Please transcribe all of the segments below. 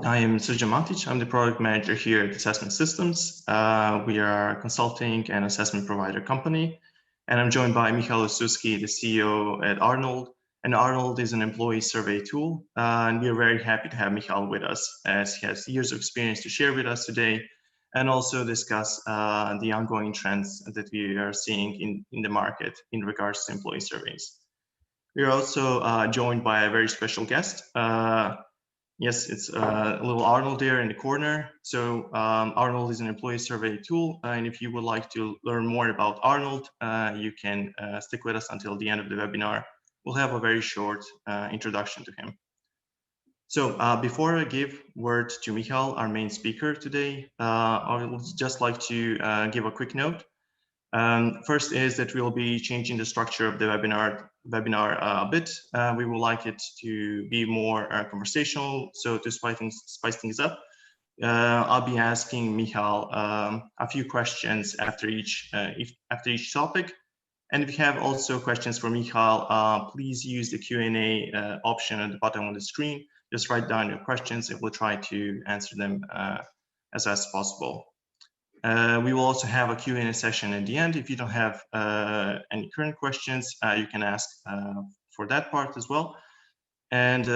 I am Srđan Matić. I'm the product manager here at Assessment Systems. We are a consulting and assessment provider company. And I'm joined by Michal Osuski, the CEO at Arnold. And Arnold is an employee survey tool. And we are very happy to have Michal with us, as he has years of experience to share with us today, and also discuss the ongoing trends that we are seeing in the market in regards to employee surveys. We are also joined by a very special guest. Yes, it's a little Arnold there in the corner. So Arnold is an employee survey tool. And if you would like to learn more about Arnold, you can stick with us until the end of the webinar. We'll have a very short introduction to him. So before I give word to Michal, our main speaker today, I would just like to give a quick note. First is that we'll be changing the structure of the webinar a bit. We would like it to be more conversational. So to spice things up, I'll be asking Michal a few questions after each topic. And if you have also questions for Michal, please use the Q&A option at the bottom of the screen. Just write down your questions and we'll try to answer them as fast as possible. We will also have a Q&A session at the end. If you don't have any current questions, you can ask for that part as well. And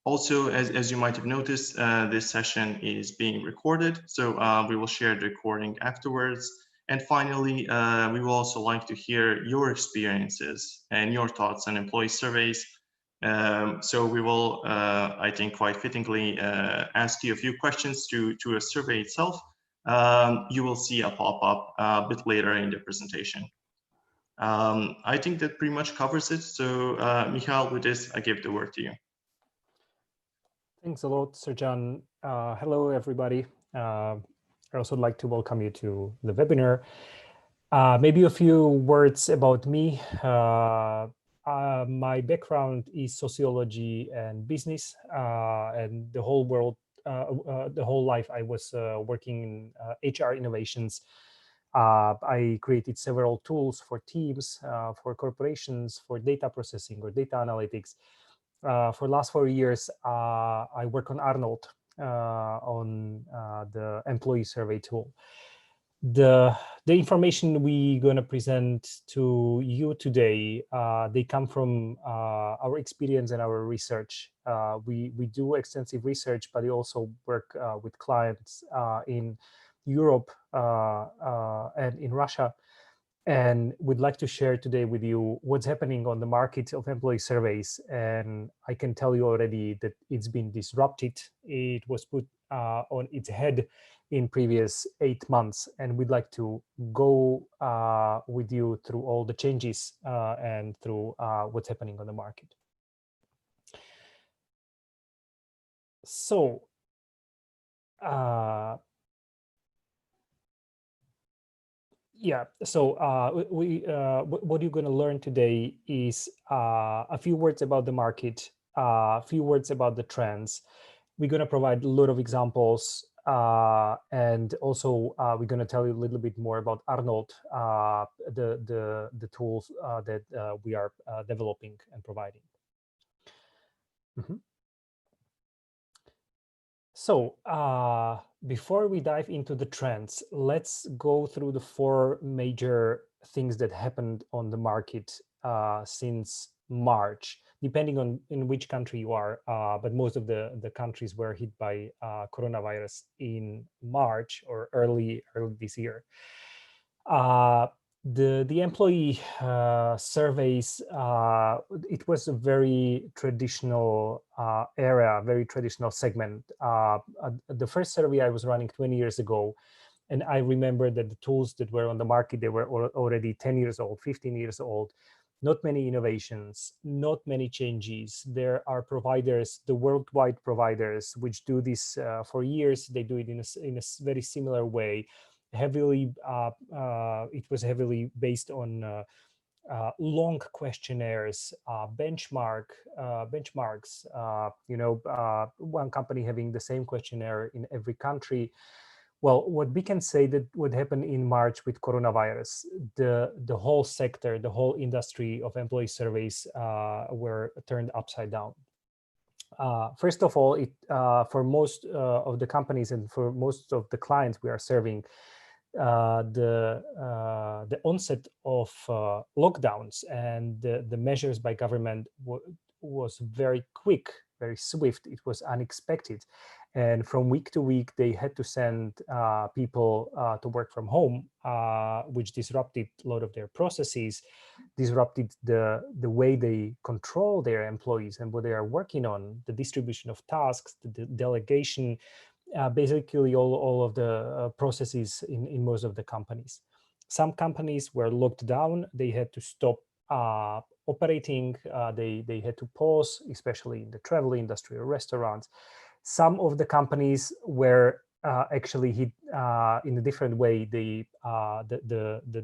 also, as you might have noticed, this session is being recorded. So we will share the recording afterwards. And finally, we will also like to hear your experiences and your thoughts on employee surveys. So we will, I think quite fittingly, ask you a few questions to a survey itself. You will see a pop-up a bit later in the presentation. I think that pretty much covers it. So Michal, with this, I give the word to you. Thanks a lot, Srđan. Hello, everybody. I also like to welcome you to the webinar. Maybe a few words about me. My background is sociology and business, and the whole life I was working in HR innovations. I created several tools for teams, for corporations, for data processing or data analytics. For the last 4 years, I work on Arnold, on the employee survey tool. The information we're going to present to you today, they come from our experience and our research. We do extensive research, but we also work with clients in Europe and in Russia. And we'd like to share today with you what's happening on the market of employee surveys. And I can tell you already that it's been disrupted. It was put on its head in previous 8 months. And we'd like to go with you through all the changes and through what's happening on the market. So, yeah, so what you're going to learn today is a few words about the market, a few words about the trends. We're going to provide a lot of examples, and also we're going to tell you a little bit more about Arnold, the tools that we are developing and providing. So before we dive into the trends, let's go through the 4 major things that happened on the market since March, depending on in which country you are. But most of the countries were hit by coronavirus in March or early this year. The employee surveys, it was a very traditional area, very traditional segment. The first survey I was running 20 years ago, and I remember that the tools that were on the market, they were already 10 years old, 15 years old. Not many innovations, not many changes. There are providers, the worldwide providers, which do this for years. They do it in a very similar way. Heavily, it was heavily based on long questionnaires, benchmarks. One company having the same questionnaire in every country. Well, what we can say that what happened in March with coronavirus, the whole sector, the whole industry of employee surveys were turned upside down. First of all, for most of the companies and for most of the clients we are serving, the onset of lockdowns and the measures by government was very quick, very swift. It was unexpected, and from week to week they had to send people to work from home, which disrupted a lot of their processes, disrupted the way they control their employees and what they are working on, the distribution of tasks, the delegation, basically all of the processes in most of the companies. Some companies were locked down. They had to stop operating. They had to pause, especially in the travel industry or restaurants. Some of the companies were actually hit in a different way. The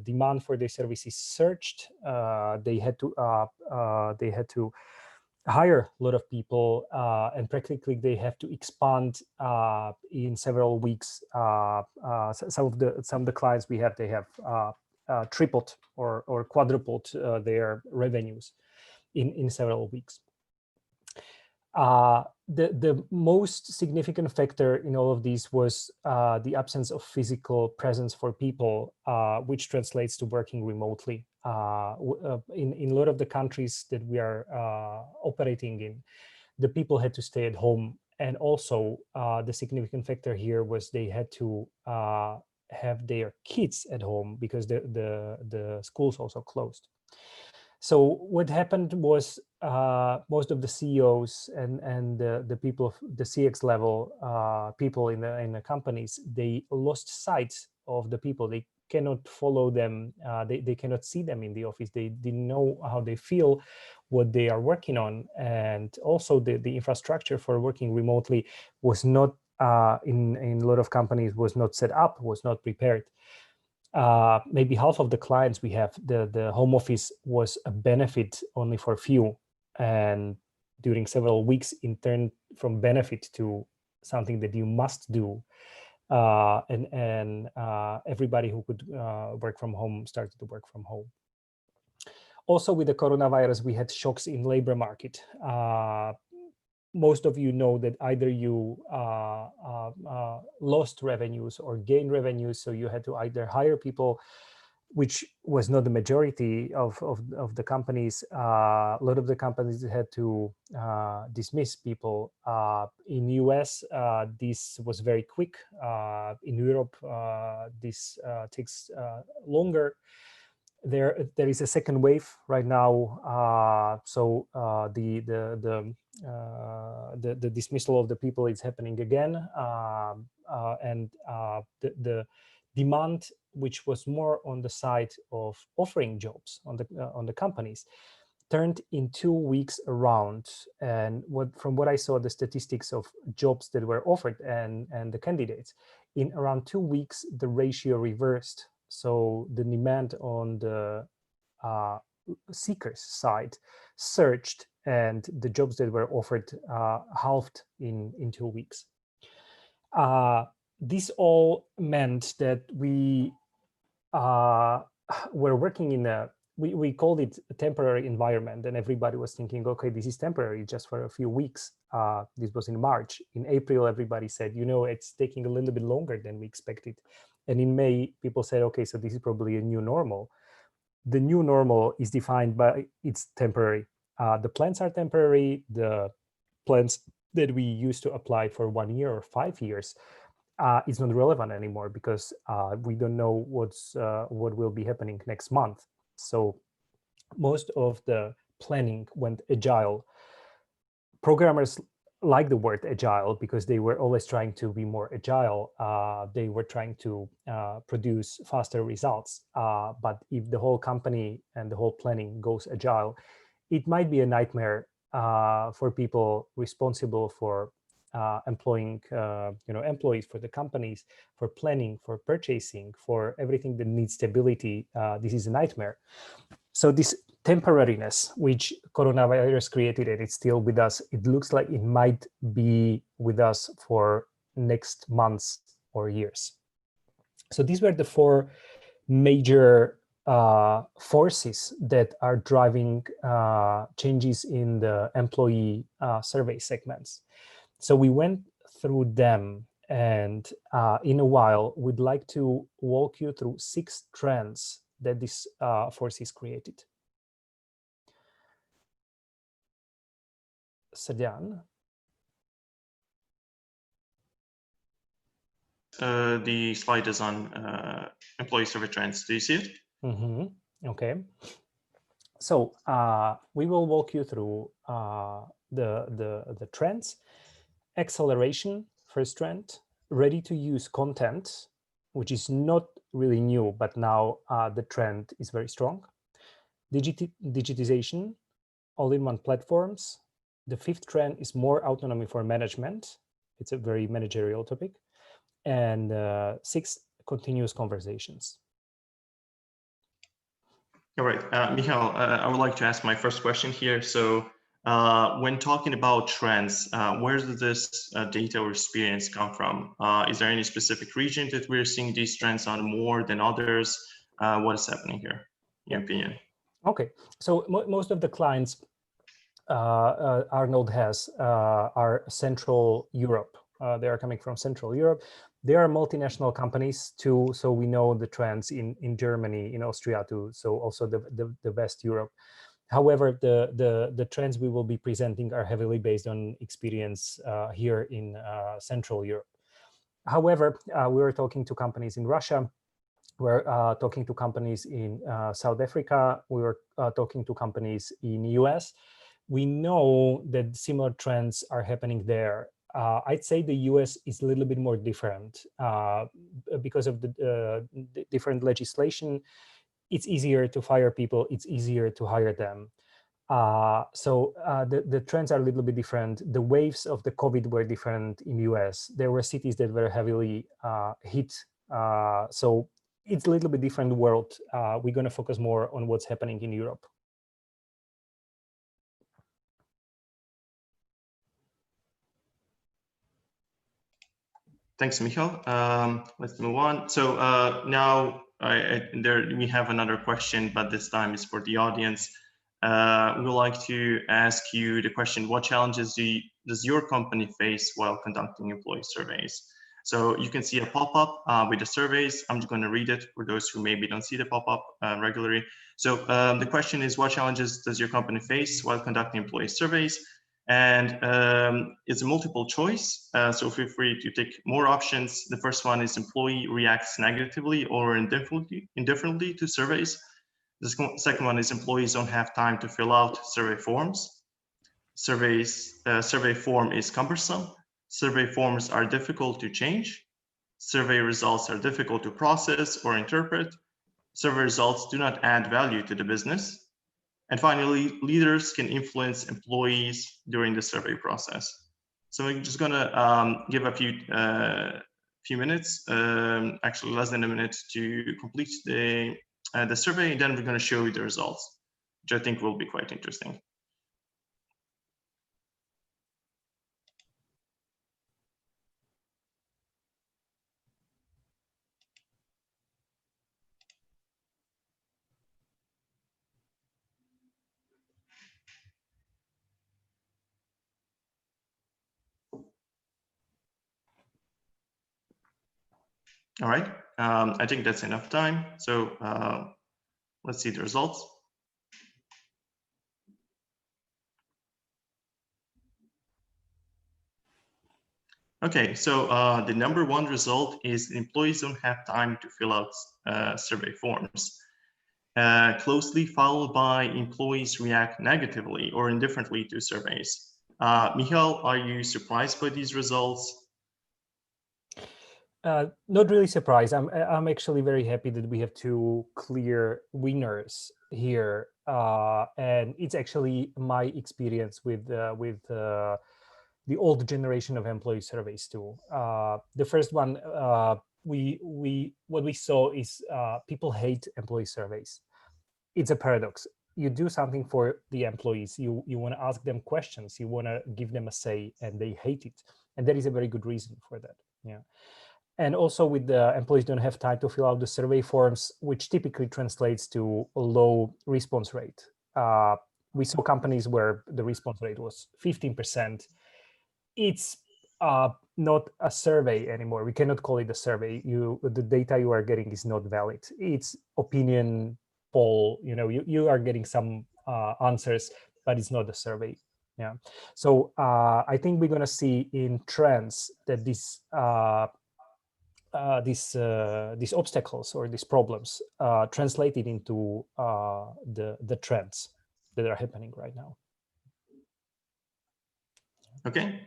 demand for their services surged. They had to hire a lot of people, and practically they have to expand in several weeks. Some of the clients we have, they have tripled or quadrupled their revenues in several weeks. The most significant factor in all of these was the absence of physical presence for people, which translates to working remotely. In a lot of the countries that we are operating in, the people had to stay at home. And also the significant factor here was they had to have their kids at home because the schools also closed. So what happened was most of the CEOs and the people of the CX level people in the companies, they lost sight of the people. They cannot follow them. They cannot see them in the office. They didn't know how they feel, what they are working on, and also the infrastructure for working remotely was not in a lot of companies was not set up, was not prepared. Maybe half of the clients we have, the home office was a benefit only for a few, and during several weeks it turned from benefit to something that you must do, and everybody who could work from home started to work from home. Also, with the coronavirus, we had shocks in labor market. Most of you know that either you lost revenues or gained revenues, so you had to either hire people, which was not the majority of the companies. A lot of the companies had to dismiss people. In US, this was very quick. In Europe, this takes longer. There is a second wave right now, so the dismissal of the people is happening again, and the demand, which was more on the side of offering jobs on the companies, turned in 2 weeks around. And from what I saw, the statistics of jobs that were offered and the candidates, in around 2 weeks, the ratio reversed. So the demand on the seekers side surged, and the jobs that were offered halved in 2 weeks. This all meant that we were working in we called it a temporary environment, and everybody was thinking, okay, this is temporary, just for a few weeks. This was in March. In April, everybody said, it's taking a little bit longer than we expected. And in May, people said, okay, so this is probably a new normal. The new normal is defined by it's temporary. The plans are temporary. The plans that we used to apply for 1 year or 5 years is not relevant anymore, because we don't know what will be happening next month. So most of the planning went agile. Programmers like the word agile because they were always trying to be more agile. They were trying to produce faster results. But if the whole company and the whole planning goes agile, it might be a nightmare for people responsible for employing employees, for the companies, for planning, for purchasing, for everything that needs stability. This is a nightmare. So this temporariness which coronavirus created, and it's still with us, it looks like it might be with us for next months or years. So these were the 4 major forces that are driving changes in the employee survey segments. So we went through them, and in a while, we'd like to walk you through 6 trends that this forces created. Sadyan? The slide is on employee survey trends. Do you see it? Mm-hmm. Okay. So we will walk you through the trends. Acceleration, first trend. Ready to use content, which is not really new, but now the trend is very strong. Digitization, all-in-one platforms. The 5th trend is more autonomy for management. It's a very managerial topic. And 6th, continuous conversations. All right, Michal, I would like to ask my first question here. So when talking about trends, where does this data or experience come from? Is there any specific region that we're seeing these trends on more than others? What is happening here, in your opinion? Okay, so most of the clients Arnold has are Central Europe. They are coming from Central Europe. They are multinational companies too, so we know the trends in Germany, in Austria too, so also the West Europe. However, the trends we will be presenting are heavily based on experience here in Central Europe. However, we were talking to companies in Russia. We're talking to companies in South Africa. We were talking to companies in US. We know that similar trends are happening there. I'd say the US is a little bit more different because of the different legislation. It's easier to fire people. It's easier to hire them. So the trends are a little bit different. The waves of the COVID were different in US. There were cities that were heavily hit. So it's a little bit different world. We're going to focus more on what's happening in Europe. Thanks, Michal. Let's move on. So now we have another question, but this time is for the audience. We would like to ask you the question, what challenges does your company face while conducting employee surveys? So you can see a pop-up with the surveys. I'm just going to read it for those who maybe don't see the pop-up regularly. So the question is, what challenges does your company face while conducting employee surveys? And it's a multiple choice, so feel free to take more options. The first one is employee reacts negatively or indifferently to surveys. The second one is employees don't have time to fill out survey forms. Survey form is cumbersome. Survey forms are difficult to change. Survey results are difficult to process or interpret. Survey results do not add value to the business. And finally, leaders can influence employees during the survey process. So I'm just gonna give a few minutes, actually less than a minute, to complete the survey, and then we're gonna show you the results, which I think will be quite interesting. All right, I think that's enough time. So let's see the results. Okay, so the number one result is employees don't have time to fill out survey forms. Closely followed by employees react negatively or indifferently to surveys. Michal, are you surprised by these results? Not really surprised. I'm actually very happy that we have 2 clear winners here, and it's actually my experience with the old generation of employee surveys too. The first one, what we saw is people hate employee surveys. It's a paradox. You do something for the employees. You want to ask them questions. You want to give them a say, and they hate it. And there is a very good reason for that. Yeah. And also with the employees don't have time to fill out the survey forms, which typically translates to a low response rate. We saw companies where the response rate was 15%. It's not a survey anymore. We cannot call it a survey. The data you are getting is not valid. It's opinion poll. You are getting some answers, but it's not a survey. Yeah. So I think we're gonna see in trends that these obstacles or these problems translated into the trends that are happening right now. Okay,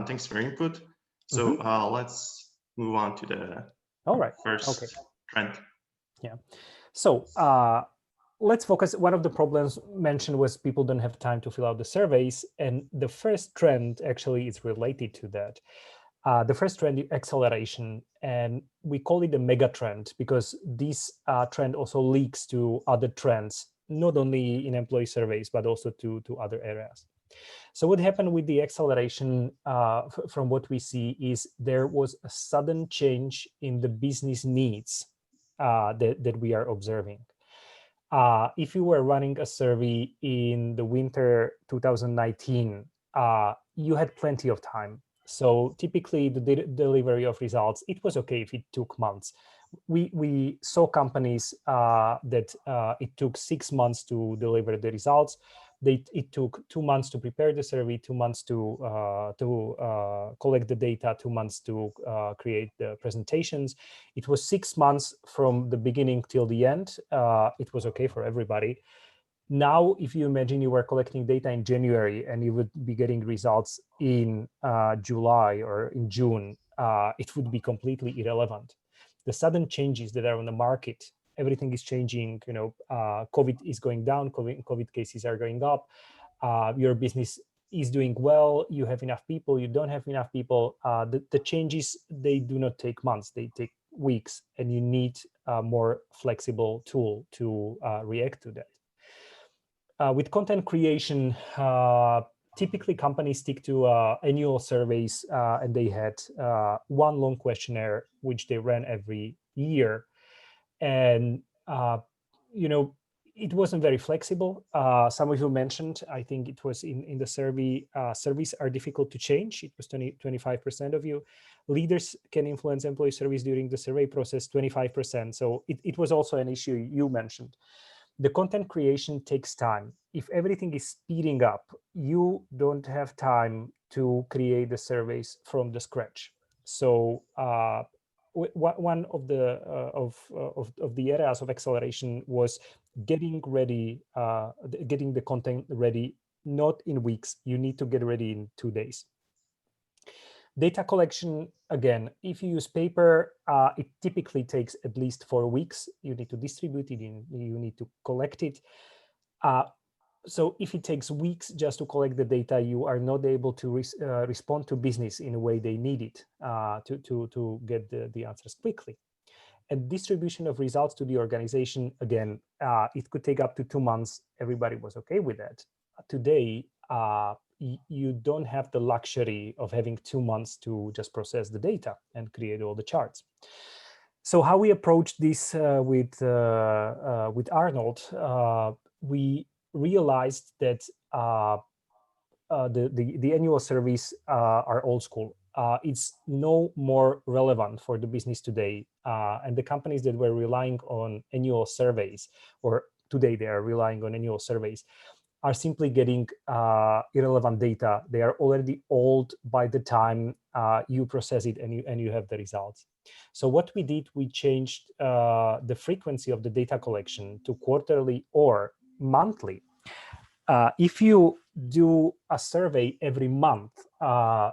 thanks for your input. So let's move on to the first trend. Yeah. So let's focus. One of the problems mentioned was people don't have time to fill out the surveys, and the first trend actually is related to that. The first trend is acceleration, and we call it a mega trend because this trend also leaks to other trends, not only in employee surveys, but also to other areas. So what happened with the acceleration from what we see is there was a sudden change in the business needs that we are observing. If you were running a survey in the winter 2019, you had plenty of time. So typically the delivery of results, it was okay if it took months. We saw companies that it took 6 months to deliver the results. It took 2 months to prepare the survey, 2 months to collect the data, 2 months to create the presentations. It was 6 months from the beginning till the end. It was okay for everybody. Now, if you imagine you were collecting data in January and you would be getting results in July or in June, it would be completely irrelevant. The sudden changes that are on the market, everything is changing. COVID is going down, COVID cases are going up. Your business is doing well, you have enough people, you don't have enough people. The changes, they do not take months, they take weeks, and you need a more flexible tool to react to that. With content creation, typically companies stick to annual surveys, and they had one long questionnaire which they ran every year. And it wasn't very flexible. Some of you mentioned, I think it was in the survey, surveys are difficult to change. It was 25% of you. Leaders can influence employee surveys during the survey process, 25%. So it was also an issue you mentioned. The content creation takes time. If everything is speeding up, you don't have time to create the surveys from the scratch. So one of the areas of acceleration was getting ready, getting the content ready, not in weeks. You need to get ready in 2 days. Data collection, again, if you use paper, it typically takes at least 4 weeks. You need to distribute it, you need to collect it. So if it takes weeks just to collect the data, you are not able to respond to business in a way they need it to get the answers quickly. And distribution of results to the organization, again, it could take up to 2 months. Everybody was okay with that. Today, you don't have the luxury of having 2 months to just process the data and create all the charts. So how we approach this with Arnold, we realized that the annual surveys are old school. It's no more relevant for the business today. And the companies that were relying on annual surveys, or today they are relying on annual surveys, are simply getting irrelevant data. They are already old by the time you process it and you have the results. So what we did, we changed the frequency of the data collection to quarterly or monthly. If you do a survey every month,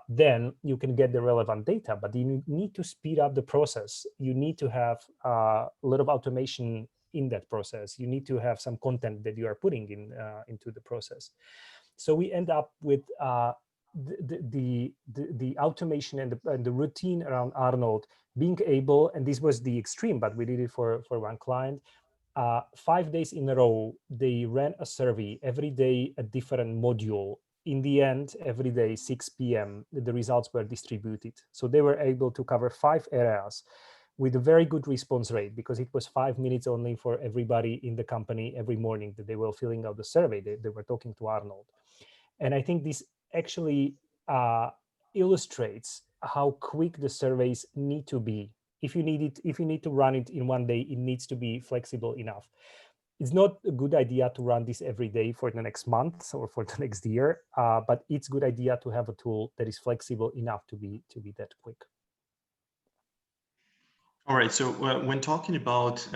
then you can get the relevant data, but you need to speed up the process. You need to have a lot of automation in that process. You need to have some content that you are putting into the process. So we end up with the automation and the routine around Arnold being able, and this was the extreme, but we did it for one client. 5 days in a row, they ran a survey every day, a different module, in the end, every day, 6 p.m., the results were distributed. So they were able to cover 5 areas with a very good response rate, because it was 5 minutes only for everybody in the company every morning that they were filling out the survey. They were talking to Arnold. And I think this actually illustrates how quick the surveys need to be. If you need to run it in one day, it needs to be flexible enough. It's not a good idea to run this every day for the next month or for the next year, but it's a good idea to have a tool that is flexible enough to be that quick. All right. So when talking about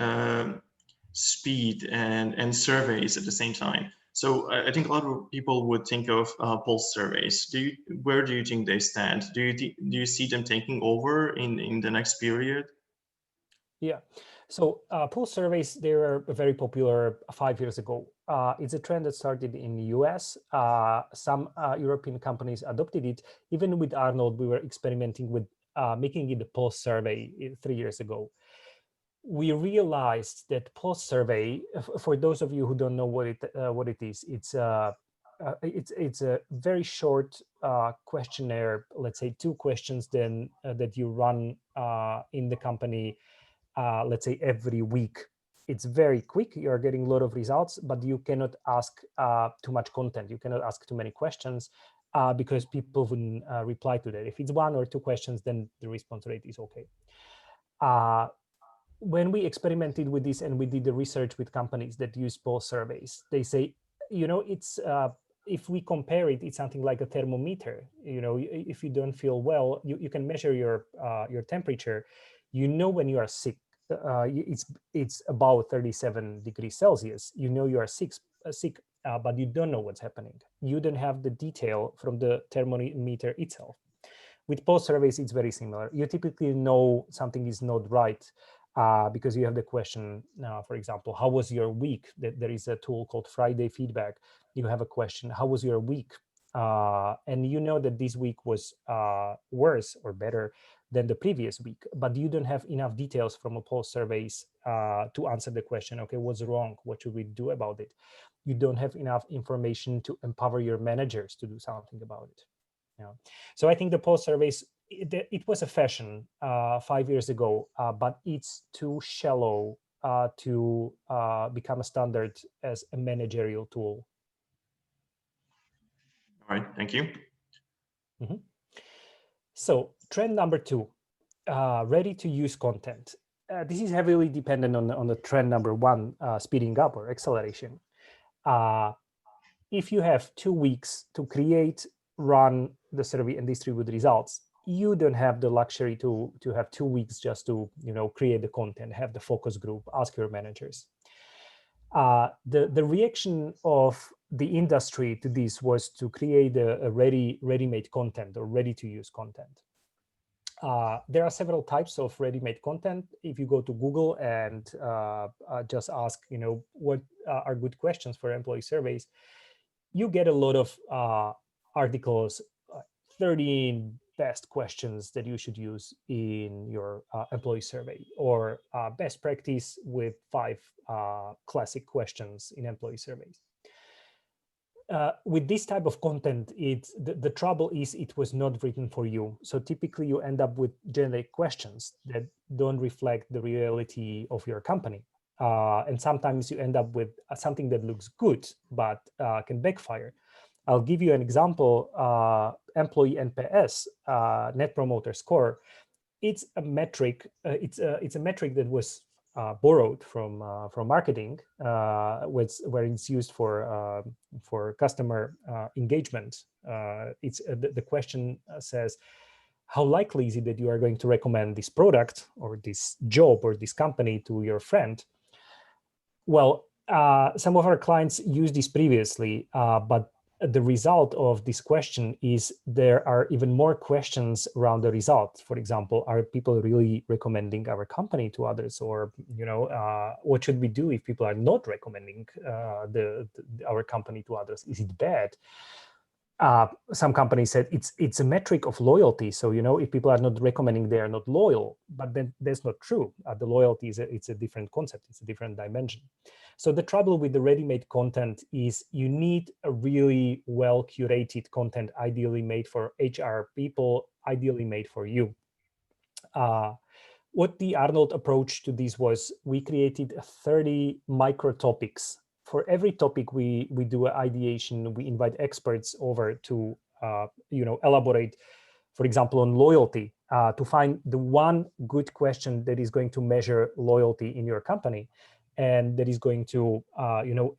speed and surveys at the same time, so I think a lot of people would think of pulse surveys. Where do you think they stand? Do you see them taking over in the next period? Yeah. So pulse surveys, they were very popular 5 years ago. It's a trend that started in the US. Some European companies adopted it. Even with Arnold, we were experimenting with making it a pulse survey 3 years ago. We realized that pulse survey, for those of you who don't know what it is, it's a very short questionnaire. Let's say 2 questions then that you run in the company. Let's say every week. It's very quick. You're getting a lot of results, but you cannot ask too much content. You cannot ask too many questions because people wouldn't reply to that. If it's 1 or 2 questions, then the response rate is okay. When we experimented with this and we did the research with companies that use pulse surveys, they say, it's if we compare it, it's something like a thermometer. If you don't feel well, you can measure your temperature. When you are sick, it's about 37 degrees Celsius. You are sick, but you don't know what's happening. You don't have the detail from the thermometer itself. With pulse surveys, it's very similar. You typically know something is not right because you have the question, for example, how was your week? There is a tool called Friday Feedback. You have a question, how was your week? And you know that this week was worse or better than the previous week, but you don't have enough details from a pulse surveys to answer the question, okay, what's wrong? What should we do about it? You don't have enough information to empower your managers to do something about it. So I think the pulse surveys, it was a fashion 5 years ago, but it's too shallow to become a standard as a managerial tool. All right, thank you. Mm-hmm. So trend number 2, ready to use content. This is heavily dependent on the trend number 1, speeding up or acceleration. If you have 2 weeks to create, run the survey and distribute results, you don't have the luxury to have 2 weeks just to create the content, have the focus group, ask your managers. The reaction of the industry to this was to create a ready-made content or ready-to-use content. There are several types of ready-made content. If you go to Google and just ask, what are good questions for employee surveys, you get a lot of articles, 13 best questions that you should use in your employee survey, or best practice with 5 classic questions in employee surveys. With this type of content, the trouble is it was not written for you. So typically you end up with generic questions that don't reflect the reality of your company. And sometimes you end up with something that looks good, but can backfire. I'll give you an example. Employee NPS, Net Promoter Score. It's a metric. It's a metric that was borrowed from marketing, where it's used for customer engagement. It's the question says, how likely is it that you are going to recommend this product or this job or this company to your friend? Well, some of our clients used this previously, but the result of this question is there are even more questions around the result. For example, are people really recommending our company to others? Or, what should we do if people are not recommending our company to others? Is it bad? some companies said it's a metric of loyalty. So, if people are not recommending, they are not loyal. But then that's not true. The loyalty it's a different concept. It's a different dimension. So the trouble with the ready-made content is you need a really well curated content, ideally made for HR people, ideally made for you. What the Arnold approach to this was, we created 30 micro topics. For every topic, we do an ideation. We invite experts over to elaborate, for example, on loyalty, to find the one good question that is going to measure loyalty in your company, and that is going to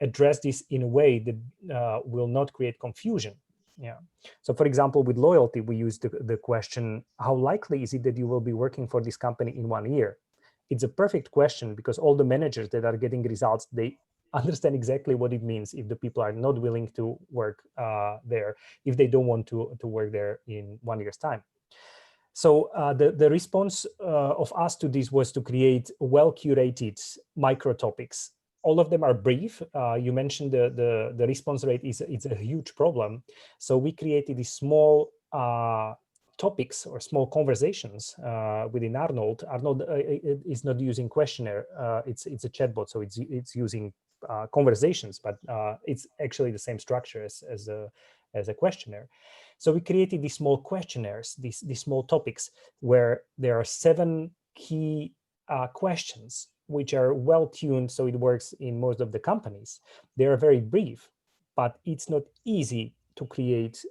address this in a way that will not create confusion. Yeah. So, for example, with loyalty, we use the question, how likely is it that you will be working for this company in 1 year? It's a perfect question, because all the managers that are getting results, they understand exactly what it means if the people are not willing to work there, if they don't want to work there in 1 year's time. So the response of us to this was to create well-curated micro topics. All of them are brief. You mentioned the response rate is a huge problem. So we created these small topics or small conversations within Arnold. Arnold is not using questionnaire. It's a chatbot, so it's using conversations, but it's actually the same structure as a questionnaire. So we created these small questionnaires, these small topics, where there are 7 key questions, which are well tuned, so it works in most of the companies. They are very brief, but it's not easy to create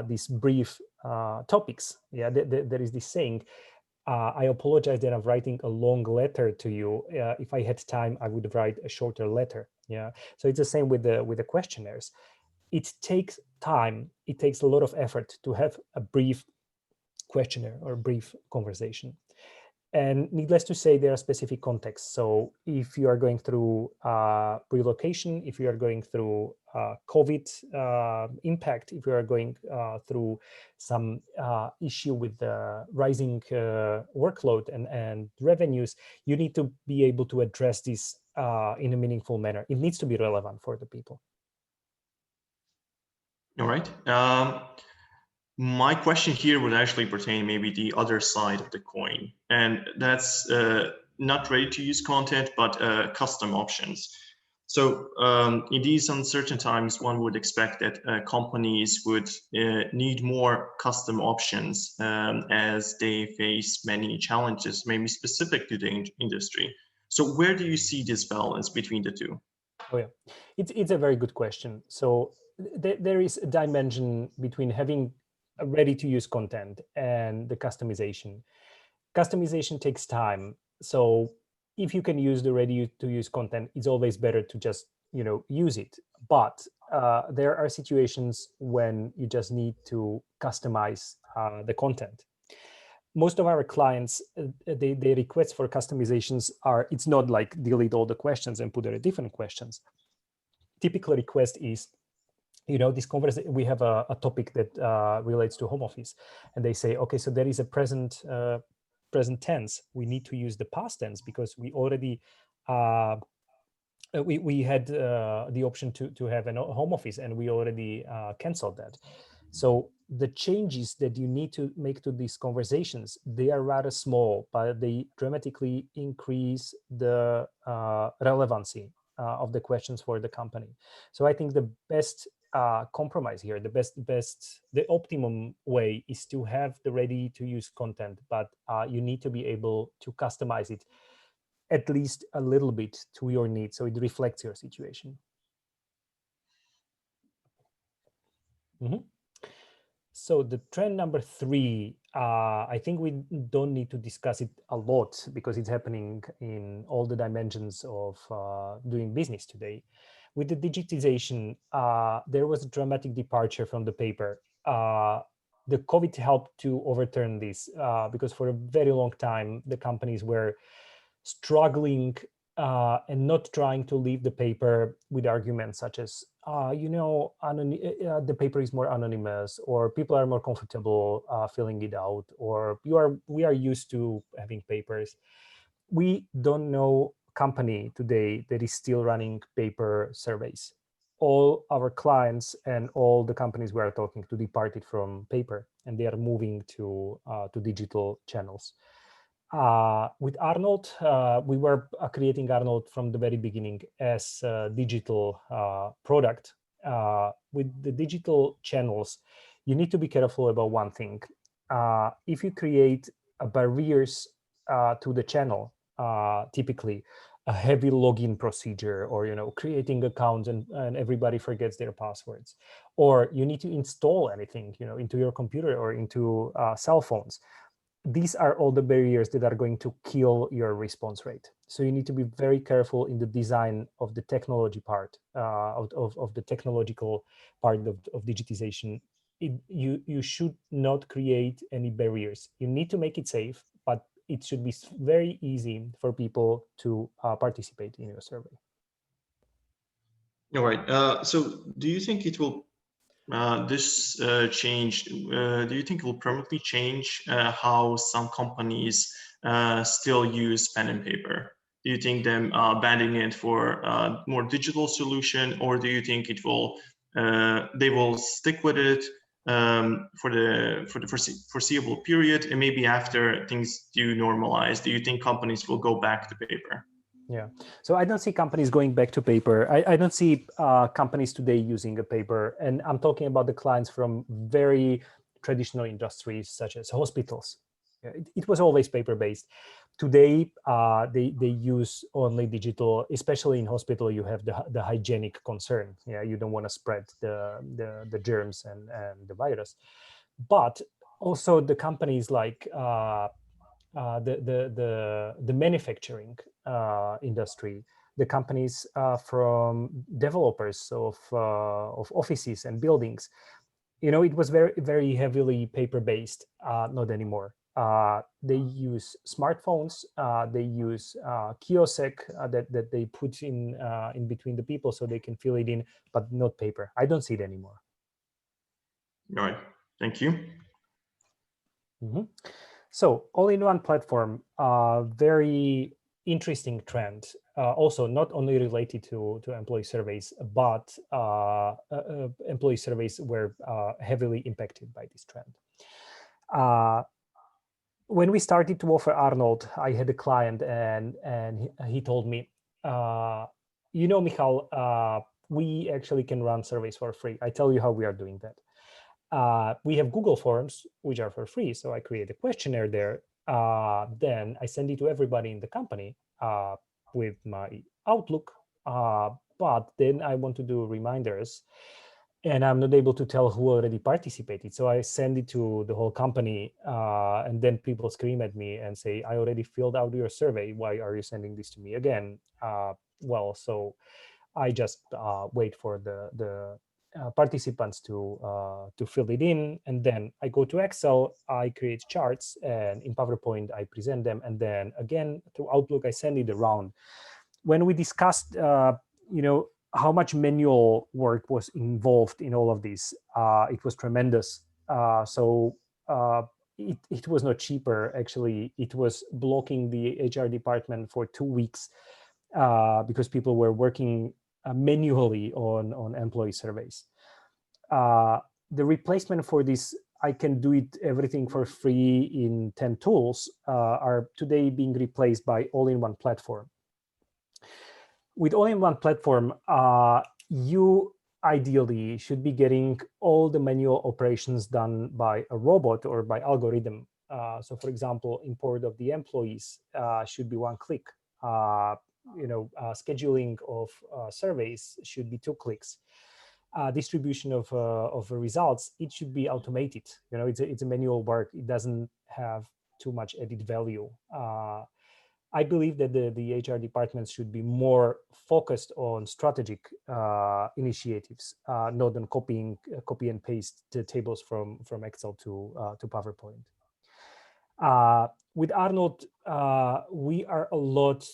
these brief topics. Yeah, there is this saying, I apologize that I'm writing a long letter to you. If I had time, I would write a shorter letter. Yeah, so it's the same with the questionnaires. It takes time. It takes a lot of effort to have a brief questionnaire or brief conversation. And needless to say, there are specific contexts. So if you are going through relocation, if you are going through COVID impact, if you are going through some issue with the rising workload and revenues, you need to be able to address this in a meaningful manner. It needs to be relevant for the people. All right. My question here would actually pertain maybe the other side of the coin, and that's not ready-to-use content, but custom options. So in these uncertain times, one would expect that companies would need more custom options as they face many challenges, maybe specific to the industry. So where do you see this balance between the two? Oh yeah, it's a very good question. So there is a dimension between having a ready-to-use content and the customization. Customization takes time. So if you can use the ready-to-use content, it's always better to just use it. But there are situations when you just need to customize the content. Most of our clients, they request for customizations are, it's not like delete all the questions and put there different questions. Typical request is, this conversation, we have a topic that relates to home office, and they say, okay, so there is a present tense. We need to use the past tense because we already we had the option to have a home office, and we already canceled that. So the changes that you need to make to these conversations, they are rather small, but they dramatically increase the relevancy of the questions for the company. So I think the best compromise here, the optimum way is to have the ready-to-use content, but you need to be able to customize it at least a little bit to your needs, so it reflects your situation. Mm-hmm. So the trend number 3, I think we don't need to discuss it a lot because it's happening in all the dimensions of doing business today. With the digitization, there was a dramatic departure from the paper. The COVID helped to overturn this because for a very long time, the companies were struggling and not trying to leave the paper with arguments such as, the paper is more anonymous, or people are more comfortable filling it out, or we are used to having papers. We don't know company today that is still running paper surveys. all our clients and all the companies we are talking to departed from paper, and they are moving to digital channels. With Arnold, we were creating Arnold from the very beginning as a digital product. With the digital channels, you need to be careful about one thing. If you create barriers to the channel, typically a heavy login procedure, or creating accounts and everybody forgets their passwords, or you need to install anything into your computer or into cell phones, these are all the barriers that are going to kill your response rate. So you need to be very careful in the design of the technology part, of the technological part of digitization. You should not create any barriers. You need to make it safe, but it should be very easy for people to participate in your survey. All right. So do you think it will this change, do you think it will permanently change how some companies still use pen and paper? Do you think them banning it for more digital solution, or do you think it will they will stick with it for the foreseeable period, and maybe after things do normalize, do you think companies will go back to paper? Yeah, so I don't see companies going back to paper. I don't see companies today using a paper. And I'm talking about the clients from very traditional industries, such as hospitals. It was always paper-based. Today, they use only digital, especially in hospital. You have the hygienic concern. Yeah, you don't want to spread the germs and the virus. But also the companies like the manufacturing industry, the companies from developers of offices and buildings. It was very heavily paper based. Not anymore. They use smartphones. They use kiosk that they put in between the people so they can fill it in, but not paper. I don't see it anymore. All right. Thank you. Mm-hmm. So all-in-one platform, very interesting trend. Also, not only related to employee surveys, but employee surveys were heavily impacted by this trend. When we started to offer Arnold, I had a client, and he told me, Michal, we actually can run surveys for free. I tell you how we are doing that. We have Google Forms, which are for free. So I create a questionnaire there. Then I send it to everybody in the company with my Outlook. But then I want to do reminders, and I'm not able to tell who already participated. So I send it to the whole company, and then people scream at me and say, I already filled out your survey. Why are you sending this to me again? So I just wait for the participants to fill it in, and then I go to Excel, I create charts, and in PowerPoint I present them, and then again through Outlook I send it around. When we discussed, how much manual work was involved in all of this, it was tremendous. It was not cheaper. Actually, it was blocking the HR department for 2 weeks because people were working manually on employee surveys. The replacement for this, I can do it everything for free in 10 tools, are today being replaced by all-in-one platform. With all-in-one platform, you ideally should be getting all the manual operations done by a robot or by algorithm. So for example, import of the employees should be one click. Scheduling of surveys should be 2 clicks. Distribution of results, it should be automated. It's a manual work. It doesn't have too much added value. I believe that the HR departments should be more focused on strategic initiatives, not on copy and paste the tables from Excel to PowerPoint. With Arnold, we are a lot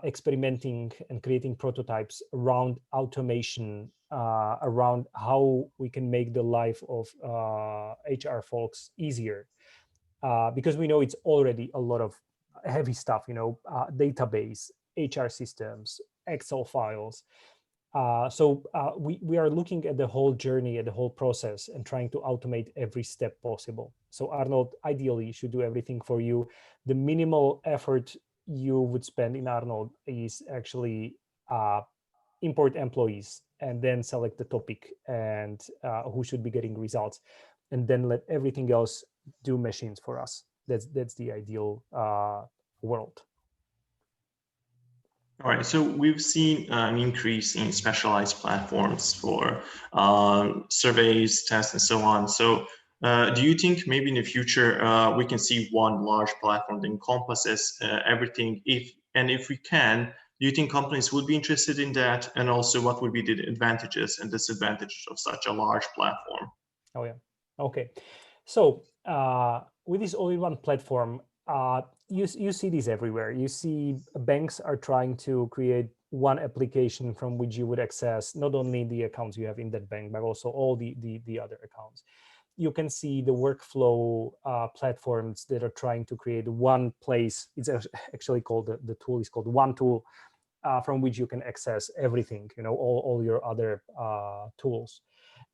experimenting and creating prototypes around automation, around how we can make the life of HR folks easier. Because we know it's already a lot of heavy stuff, database, HR systems, Excel files. We are looking at the whole journey, at the whole process, and trying to automate every step possible. So Arnold ideally should do everything for you. The minimal effort you would spend in Arnold is actually import employees and then select the topic and who should be getting results, and then let everything else do machines for us. That's the ideal world. All right, so we've seen an increase in specialized platforms for surveys, tests, and so on. So do you think maybe in the future we can see one large platform that encompasses everything? If we can, do you think companies would be interested in that? And also, what would be the advantages and disadvantages of such a large platform? Oh yeah. Okay. So with this all-in-one platform, you see this everywhere. You see banks are trying to create one application from which you would access not only the accounts you have in that bank, but also all the other accounts. You can see the workflow platforms that are trying to create one place. It's actually called, the tool is called One Tool, from which you can access everything, all your other tools.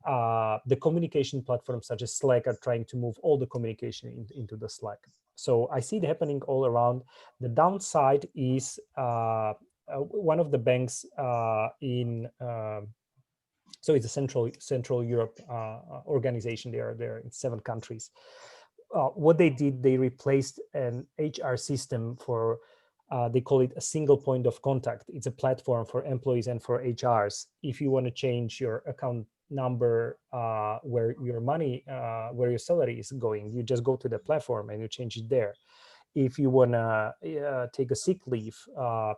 The communication platforms such as Slack are trying to move all the communication into the Slack. So I see it happening all around. The downside is one of the banks in so it's a Central Europe organization. They are there in 7 countries. What they did, they replaced an HR system for they call it a single point of contact. It's a platform for employees and for HRs. If you want to change your account number, where your money, where your salary is going, you just go to the platform and you change it there. If you want to take a sick leave,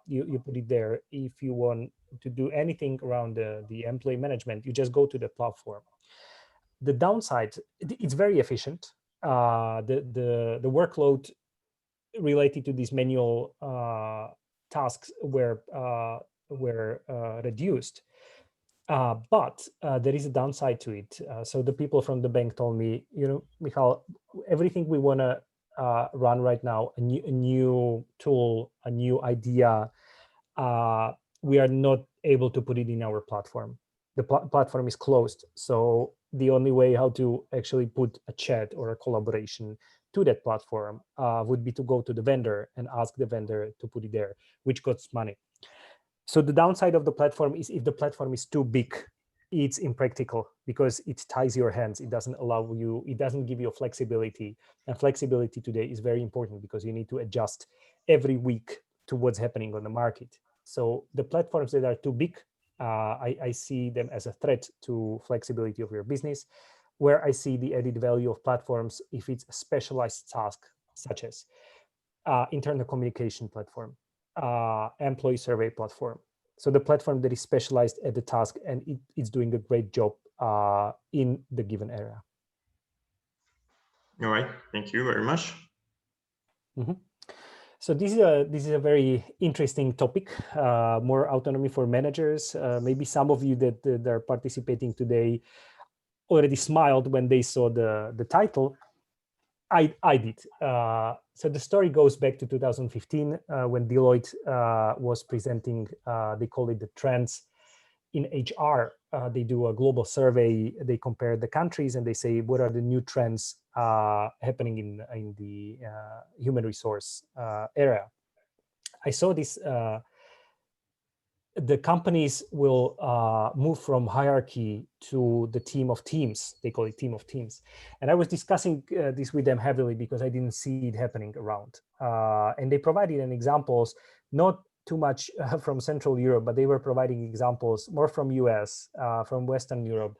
you put it there. If you want to do anything around the employee management, you just go to the platform. The downside, it's very efficient. The workload related to these manual tasks were reduced. But there is a downside to it. So the people from the bank told me, Michal, everything we want to run right now, a new tool, a new idea, we are not able to put it in our platform. The platform is closed. So the only way how to actually put a chat or a collaboration to that platform would be to go to the vendor and ask the vendor to put it there, which costs money. So the downside of the platform is if the platform is too big, it's impractical because it ties your hands. It doesn't allow you, it doesn't give you flexibility. And flexibility today is very important because you need to adjust every week to what's happening on the market. So the platforms that are too big, I see them as a threat to flexibility of your business. Where I see the added value of platforms, if it's a specialized task, such as internal communication platform, employee survey platform. So the platform that is specialized at the task and it's doing a great job in the given area. All right, thank you very much. Mm-hmm. So this is a very interesting topic, more autonomy for managers. Maybe some of you that are participating today already smiled when they saw the title. I did. So the story goes back to 2015 when Deloitte was presenting, they call it the trends in HR. They do a global survey, they compare the countries and they say, what are the new trends happening in the human resource area? I saw this, the companies will move from hierarchy to the team of teams. They call it team of teams. And I was discussing this with them heavily because I didn't see it happening around. And they provided an examples, not too much from Central Europe, but they were providing examples more from US, from Western Europe,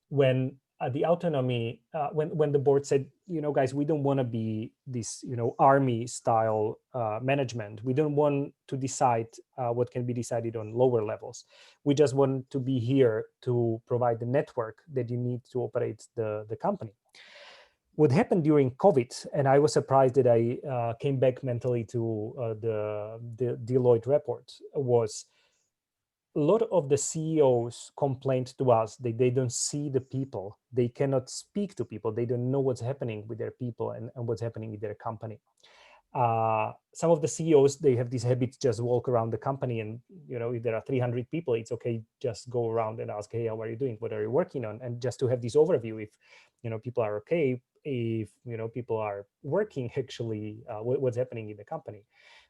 when the autonomy, when the board said, guys, we don't want to be this, army style management. We don't want to decide what can be decided on lower levels. We just want to be here to provide the network that you need to operate the company. What happened during COVID, and I was surprised that I came back mentally to the Deloitte report, was a lot of the CEOs complained to us that they don't see the people, they cannot speak to people, they don't know what's happening with their people and what's happening with their company. Some of the CEOs, they have this habit to just walk around the company, and if there are 300 people, it's okay, just go around and ask, hey, how are you doing, what are you working on, and just to have this overview if people are okay, if people are working actually, what's happening in the company.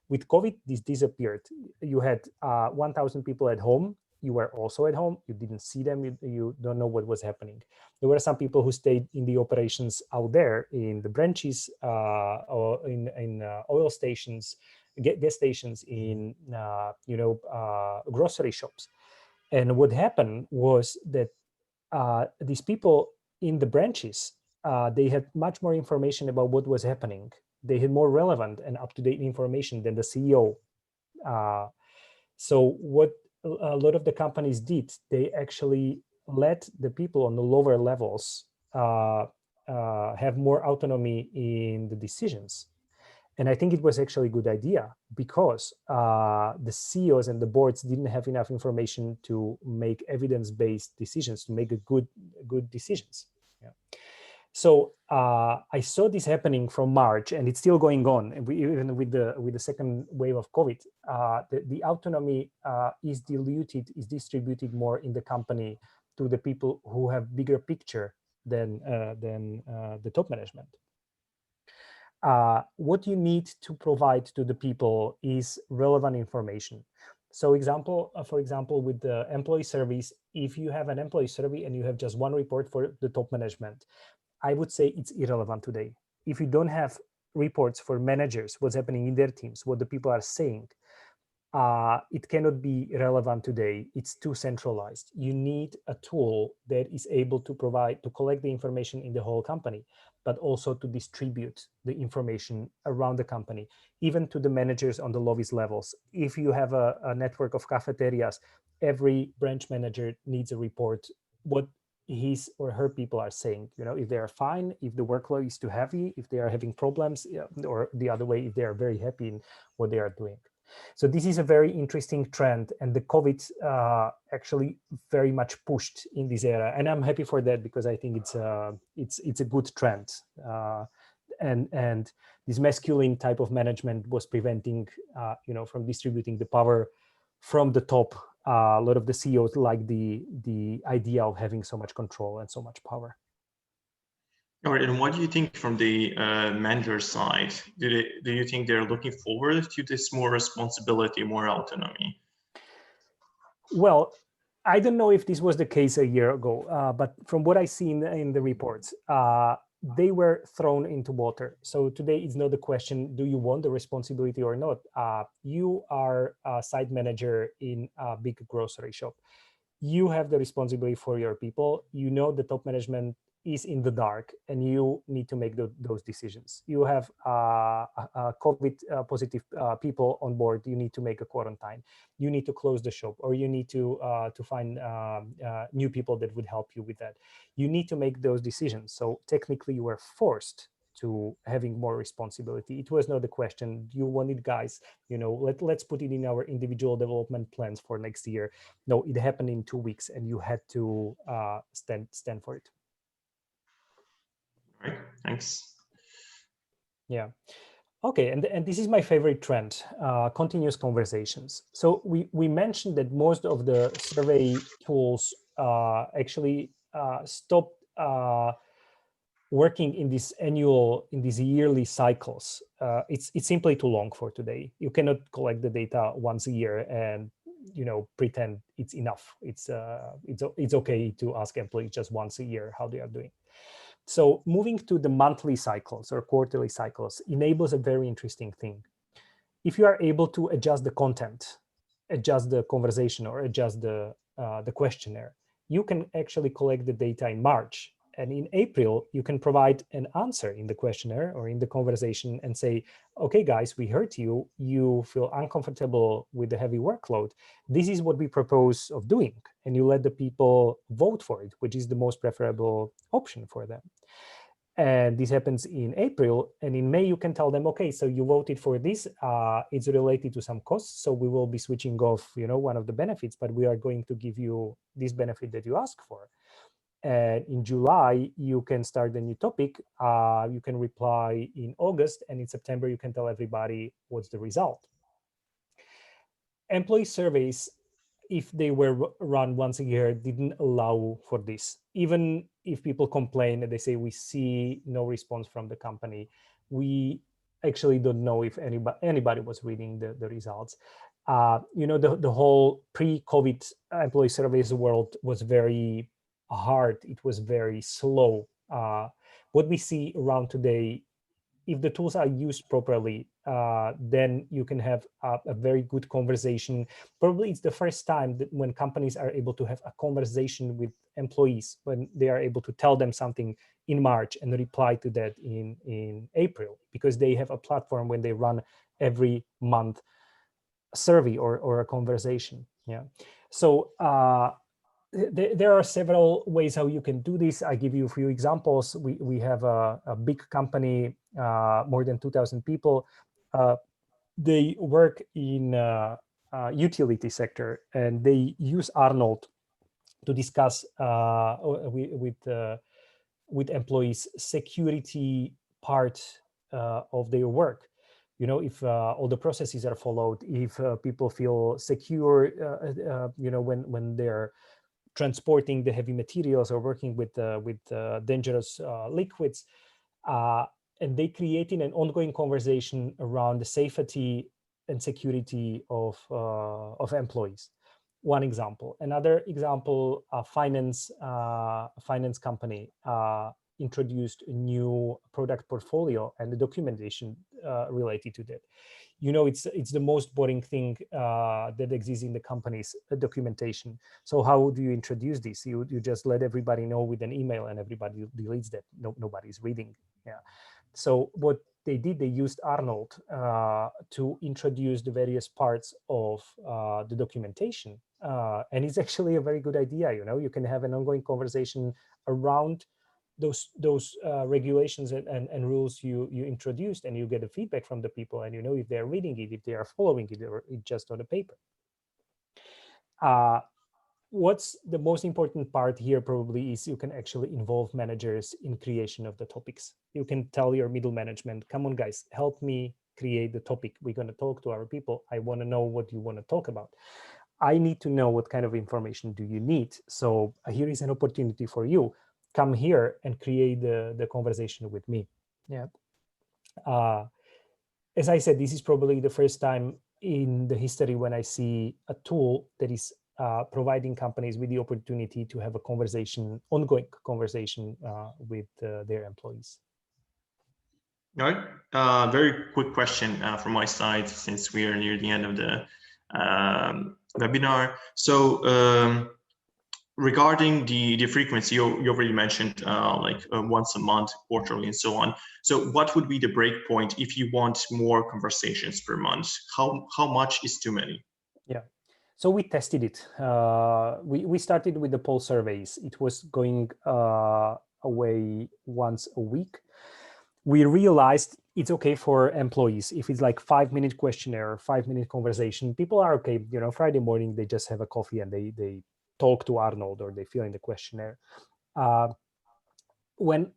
With COVID, this disappeared. You had 1,000 people at home. You were also at home. You didn't see them. You don't know what was happening. There were some people who stayed in the operations out there in the branches, or in oil stations, gas stations, in grocery shops. And what happened was that these people in the branches, they had much more information about what was happening. They had more relevant and up-to-date information than the CEO. So what a lot of the companies did, they actually let the people on the lower levels have more autonomy in the decisions. And I think it was actually a good idea, because the CEOs and the boards didn't have enough information to make evidence-based decisions, to make good decisions. Yeah. So I saw this happening from March, and it's still going on. And even with the second wave of COVID, the autonomy is diluted, is distributed more in the company to the people who have bigger picture than the top management. What you need to provide to the people is relevant information. So for example, with the employee surveys, if you have an employee survey and you have just one report for the top management, I would say it's irrelevant today. If you don't have reports for managers, what's happening in their teams, what the people are saying, it cannot be relevant today. It's too centralized. You need a tool that is able to collect the information in the whole company, but also to distribute the information around the company, even to the managers on the lowest levels. If you have a network of cafeterias, every branch manager needs a report what his or her people are saying, if they are fine, if the workload is too heavy, if they are having problems, or the other way, if they are very happy in what they are doing. So this is a very interesting trend, and the COVID actually very much pushed in this area, and I'm happy for that, because I think it's a good trend. And this masculine type of management was preventing, from distributing the power from the top. A lot of the CEOs like the idea of having so much control and so much power. All right, and what do you think from the manager side? Do you think they're looking forward to this more responsibility, more autonomy? Well, I don't know if this was the case a year ago, but from what I see in the reports, they were thrown into water. So today it's not the question, do you want the responsibility or not? You are a site manager in a big grocery shop. You have the responsibility for your people. The top management is in the dark, and you need to make those decisions. You have COVID positive people on board. You need to make a quarantine. You need to close the shop, or you need to find new people that would help you with that. You need to make those decisions. So technically, you were forced to having more responsibility. It was not the question. You wanted, guys, let's put it in our individual development plans for next year. No, it happened in 2 weeks, and you had to stand for it. All right, thanks. Yeah. Okay, and this is my favorite trend, continuous conversations. So we mentioned that most of the survey tools actually stopped working in these yearly cycles. It's simply too long for today. You cannot collect the data once a year and pretend it's enough. It's okay to ask employees just once a year how they are doing. So moving to the monthly cycles or quarterly cycles enables a very interesting thing. If you are able to adjust the content, adjust the conversation, or adjust the questionnaire, you can actually collect the data in March. And in April, you can provide an answer in the questionnaire or in the conversation and say, okay, guys, we heard you. You feel uncomfortable with the heavy workload. This is what we propose of doing. And you let the people vote for it, which is the most preferable option for them. And this happens in April. And in May, you can tell them, okay, so you voted for this. It's related to some costs. So we will be switching off, one of the benefits, but we are going to give you this benefit that you asked for. And in July, you can start a new topic. You can reply in August, and in September, you can tell everybody what's the result. Employee surveys, if they were run once a year, didn't allow for this. Even if people complain and they say, we see no response from the company, we actually don't know if anybody was reading the results. The whole pre-COVID employee surveys world was very hard. It was very slow. What we see around today, if the tools are used properly, then you can have a very good conversation. Probably it's the first time that when companies are able to have a conversation with employees, when they are able to tell them something in March and reply to that in April, because they have a platform when they run every month a survey or a conversation. Yeah. So there are several ways how you can do this. I give you a few examples. We have a big company, more than 2,000 people. They work in utility sector, and they use Arnold to discuss with employees security part of their work. If all the processes are followed, if people feel secure, when they're transporting the heavy materials or working with dangerous liquids, and they creating an ongoing conversation around the safety and security of employees. One example. Another example: a finance company introduced a new product portfolio and the documentation related to that. It's the most boring thing that exists in the company's documentation. So how do you introduce this? You just let everybody know with an email, and everybody deletes that. Nobody's reading. Yeah. So what they did, they used Arnold to introduce the various parts of the documentation, and it's actually a very good idea. You can have an ongoing conversation around those regulations and rules you introduced, and you get the feedback from the people, and if they're reading it, if they are following it, or it's just on the paper. What's the most important part here probably is you can actually involve managers in creation of the topics. You can tell your middle management, come on guys, help me create the topic. We're going to talk to our people. I want to know what you want to talk about. I need to know what kind of information do you need. So here is an opportunity for you. Come here and create the conversation with me. Yeah. As I said, this is probably the first time in the history when I see a tool that is providing companies with the opportunity to have a ongoing conversation with their employees. All right. Very quick question from my side, since we are near the end of the webinar. So regarding the frequency, you already mentioned once a month, quarterly, and so on. So what would be the break point if you want more conversations per month? How much is too many? Yeah. So we tested it. We started with the poll surveys. It was going away once a week. We realized it's okay for employees. If it's like 5-minute questionnaire, 5-minute conversation, people are okay. Friday morning, they just have a coffee and they talk to Arnold, or they fill in the questionnaire. When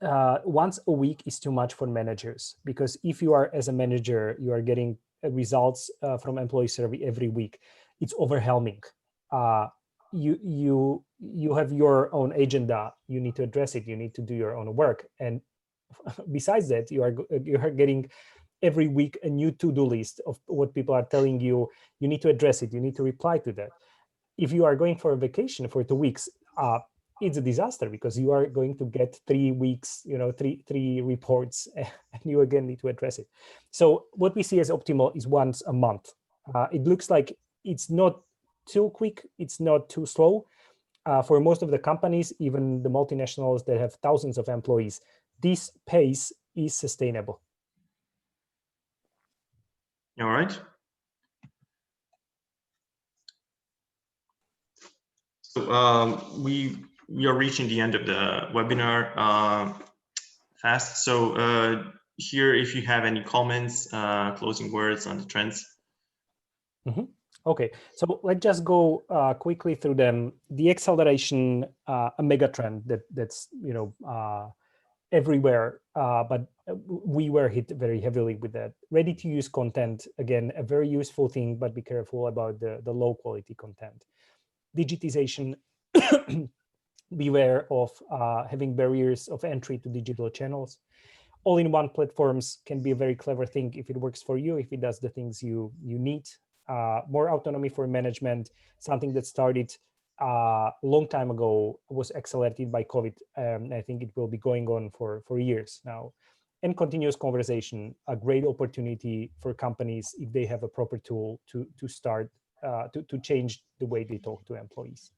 once a week is too much for managers, because if you are, as a manager, you are getting results from employee survey every week, it's overwhelming. You have your own agenda. You need to address it. You need to do your own work. And besides that, you are getting every week a new to-do list of what people are telling you. You need to address it. You need to reply to that. If you are going for a vacation for 2 weeks, it's a disaster, because you are going to get 3 weeks, three reports, and you again need to address it. So what we see as optimal is once a month. It looks like it's not too quick. It's not too slow. For most of the companies, even the multinationals that have thousands of employees, this pace is sustainable. All right. So we are reaching the end of the webinar fast. So here, if you have any comments, closing words on the trends. Mm-hmm. Okay, so let's just go quickly through them. The acceleration, a mega trend that's everywhere, but we were hit very heavily with that. Ready-to-use content, again, a very useful thing, but be careful about the low-quality content. Digitization, beware of having barriers of entry to digital channels. All-in-one platforms can be a very clever thing if it works for you, if it does the things you need. More autonomy for management, something that started a long time ago, was accelerated by COVID. I think it will be going on for years now. And continuous conversation, a great opportunity for companies if they have a proper tool to start to change the way they talk to employees.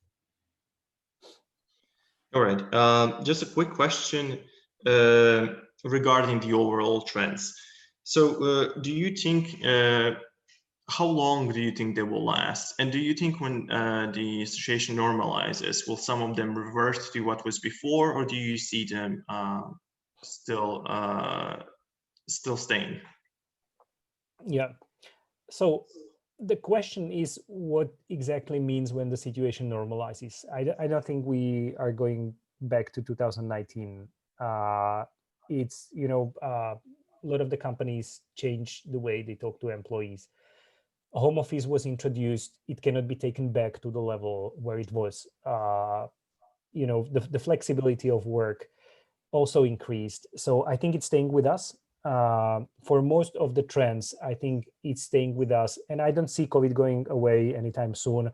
All right. Just a quick question regarding the overall trends. So, do you think how long do you think they will last? And do you think when the situation normalizes, will some of them revert to what was before, or do you see them still staying? Yeah. So the question is, what exactly means when the situation normalizes? I don't think we are going back to 2019. It's, a lot of the companies change the way they talk to employees. Home office was introduced. It cannot be taken back to the level where it was. The flexibility of work also increased. So I think it's staying with us. For most of the trends, I think it's staying with us. And I don't see COVID going away anytime soon.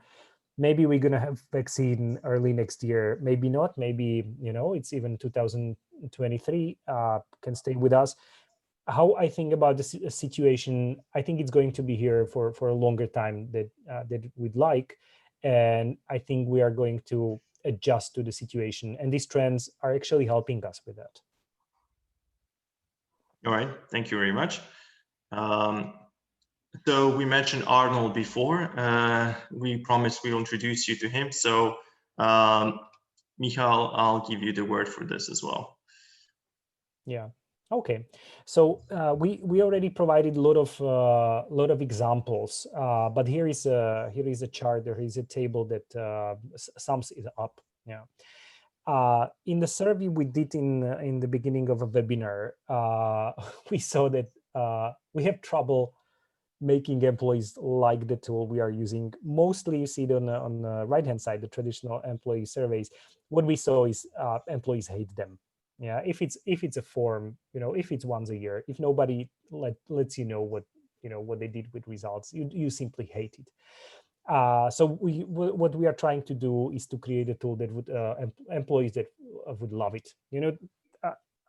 Maybe we're going to have vaccine early next year. Maybe not. Maybe, it's even 2023 can stay with us. How I think about the situation, I think it's going to be here for a longer time that we'd like. And I think we are going to adjust to the situation. And these trends are actually helping us with that. All right, thank you very much. So we mentioned Arnold before. We promised we'll introduce you to him. So Michal, I'll give you the word for this as well. Yeah. Okay. So we already provided a lot of examples, but here is a chart. There is a table that sums it up. Yeah. In the survey we did in the beginning of a webinar, we saw that we have trouble making employees like the tool we are using. Mostly you see it on the right-hand side, the traditional employee surveys. What we saw is employees hate them. Yeah, if it's a form, if it's once a year, if nobody lets you know what they did with results, you simply hate it. So what we are trying to do is to create a tool that would employees that would love it.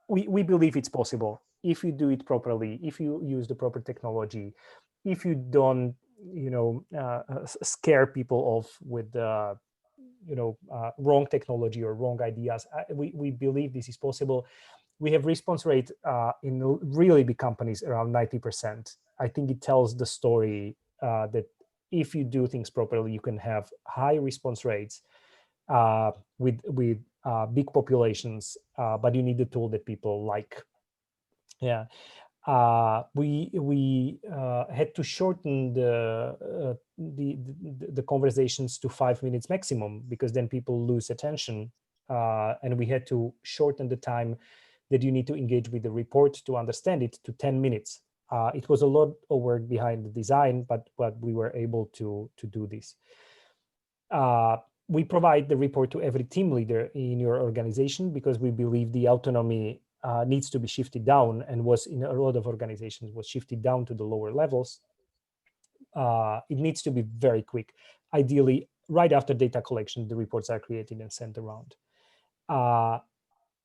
We believe it's possible if you do it properly, if you use the proper technology, if you don't scare people off with wrong technology or wrong ideas. We believe this is possible. We have response rate in really big companies around 90%. I think it tells the story that if you do things properly, you can have high response rates with big populations, but you need a tool that people like. Yeah. We had to shorten the conversations to 5 minutes maximum, because then people lose attention, and we had to shorten the time that you need to engage with the report to understand it to 10 minutes. It was a lot of work behind the design, but we were able to do this. We provide the report to every team leader in your organization, because we believe the autonomy needs to be shifted down, and was in a lot of organizations was shifted down to the lower levels. It needs to be very quick. Ideally, right after data collection, the reports are created and sent around.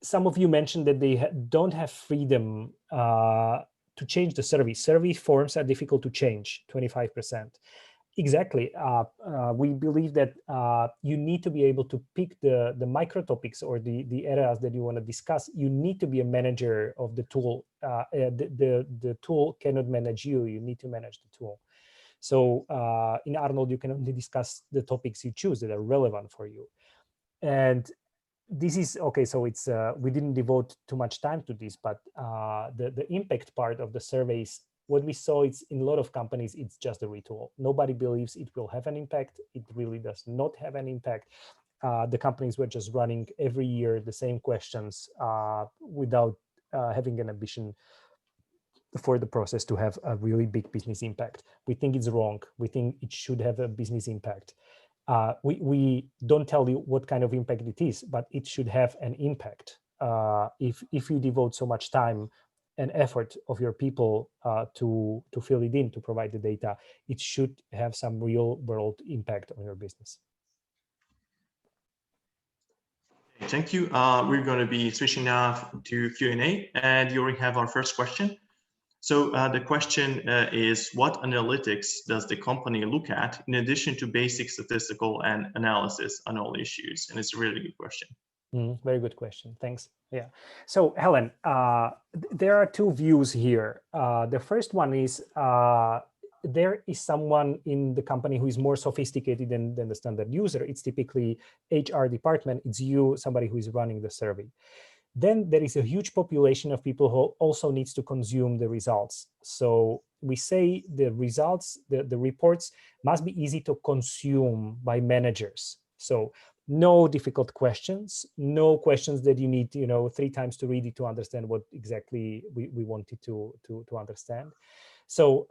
Some of you mentioned that they don't have freedom to change the survey. Survey forms are difficult to change, 25%. Exactly. We believe that you need to be able to pick the micro topics or the areas that you want to discuss. You need to be a manager of the tool. The tool cannot manage you. You need to manage the tool. So in Arnold, you can only discuss the topics you choose that are relevant for you. And this is okay. So it's we didn't devote too much time to this, but the impact part of the surveys What we saw is in a lot of companies, it's just a ritual. Nobody believes it will have an impact. It really does not have an impact. The companies were just running every year the same questions without having an ambition for the process to have a really big business impact. We think it's wrong. We think it should have a business impact. We don't tell you what kind of impact it is, but it should have an impact. If you devote so much time and effort of your people to fill it in, to provide the data, it should have some real world impact on your business. Thank you. We're going to be switching now to Q&A, and you already have our first question. So the question is, what analytics does the company look at in addition to basic statistical and analysis on all issues? And it's a really good question. Very good question. Thanks. Yeah. So Helen, there are two views here. The first one is there is someone in the company who is more sophisticated than the standard user. It's typically HR department. It's you, somebody who is running the survey. Then there is a huge population of people who also needs to consume the results. So we say the results, the reports must be easy to consume by managers. So no difficult questions, no questions that you need, 3 times to read it to understand what exactly we wanted to understand. So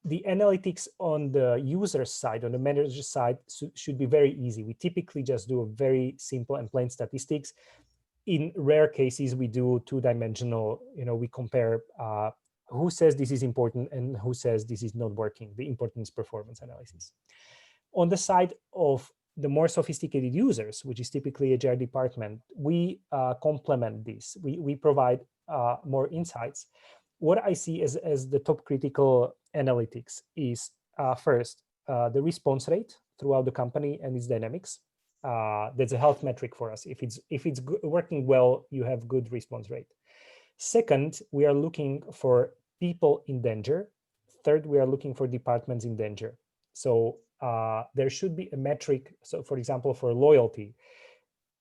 the analytics on the user side, on the manager side, should be very easy. We typically just do a very simple and plain statistics. In rare cases, we do 2-dimensional, we compare who says this is important and who says this is not working, the importance performance analysis. On the side of the more sophisticated users, which is typically HR department, we complement this. We provide more insights. What I see as the top critical analytics is first, the response rate throughout the company and its dynamics. That's a health metric for us. If it's working well, you have good response rate. Second, we are looking for people in danger. Third, we are looking for departments in danger. So there should be a metric. So for example, for loyalty,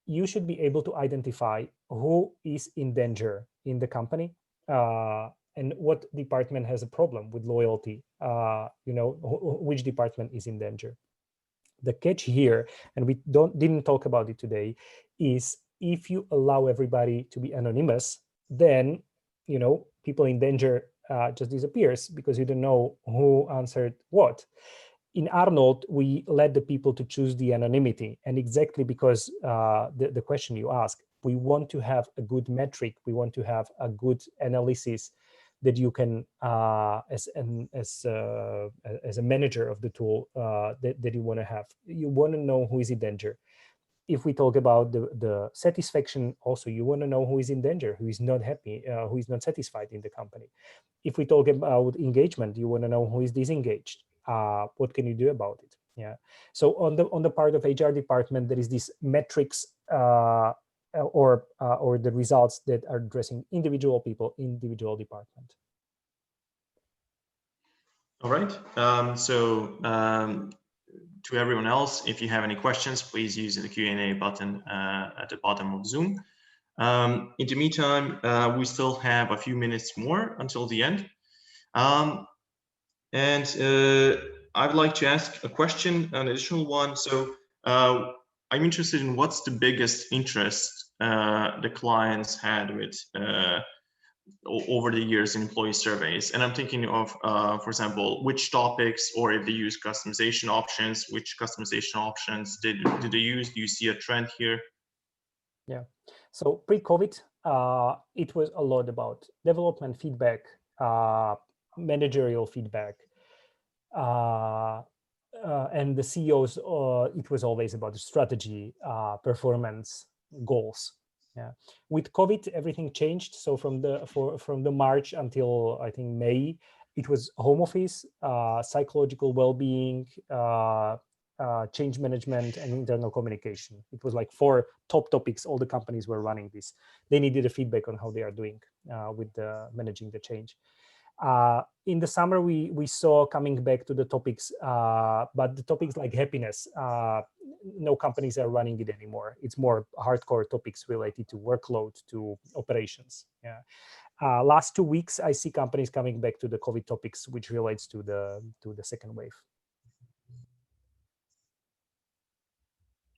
you should be able to identify who is in danger in the company and what department has a problem with loyalty, which department is in danger. The catch here, and we didn't talk about it today, is if you allow everybody to be anonymous, then people in danger just disappears because you don't know who answered what. In Arnold, we let the people to choose the anonymity, and exactly because the question you ask, we want to have a good metric, we want to have a good analysis that you can, as a manager of the tool, that you want to have. You want to know who is in danger. If we talk about the satisfaction, also you want to know who is in danger, who is not happy, who is not satisfied in the company. If we talk about engagement, you want to know who is disengaged. What can you do about it? Yeah. So on the part of HR department, there is this metrics or the results that are addressing individual people, individual department. All right. To everyone else, if you have any questions, please use the Q&A button at the bottom of Zoom. In the meantime, we still have a few minutes more until the end. And I'd like to ask a question, an additional one. So I'm interested in what's the biggest interest the clients had with over the years in employee surveys. And I'm thinking of, for example, which topics, or if they use customization options, which customization options did they use? Do you see a trend here? Yeah. So pre-COVID, it was a lot about development feedback, managerial feedback, and the CEOs, it was always about the strategy, performance, goals. Yeah. With COVID, everything changed. So from the March until I think May, it was home office, psychological well-being, change management, and internal communication. It was like 4 top topics. All the companies were running this. They needed a feedback on how they are doing with managing the change. In the summer, we saw coming back to the topics, but the topics like happiness, no companies are running it anymore. It's more hardcore topics related to workload, to operations. Yeah. last 2 weeks, I see companies coming back to the COVID topics, which relates to the second wave.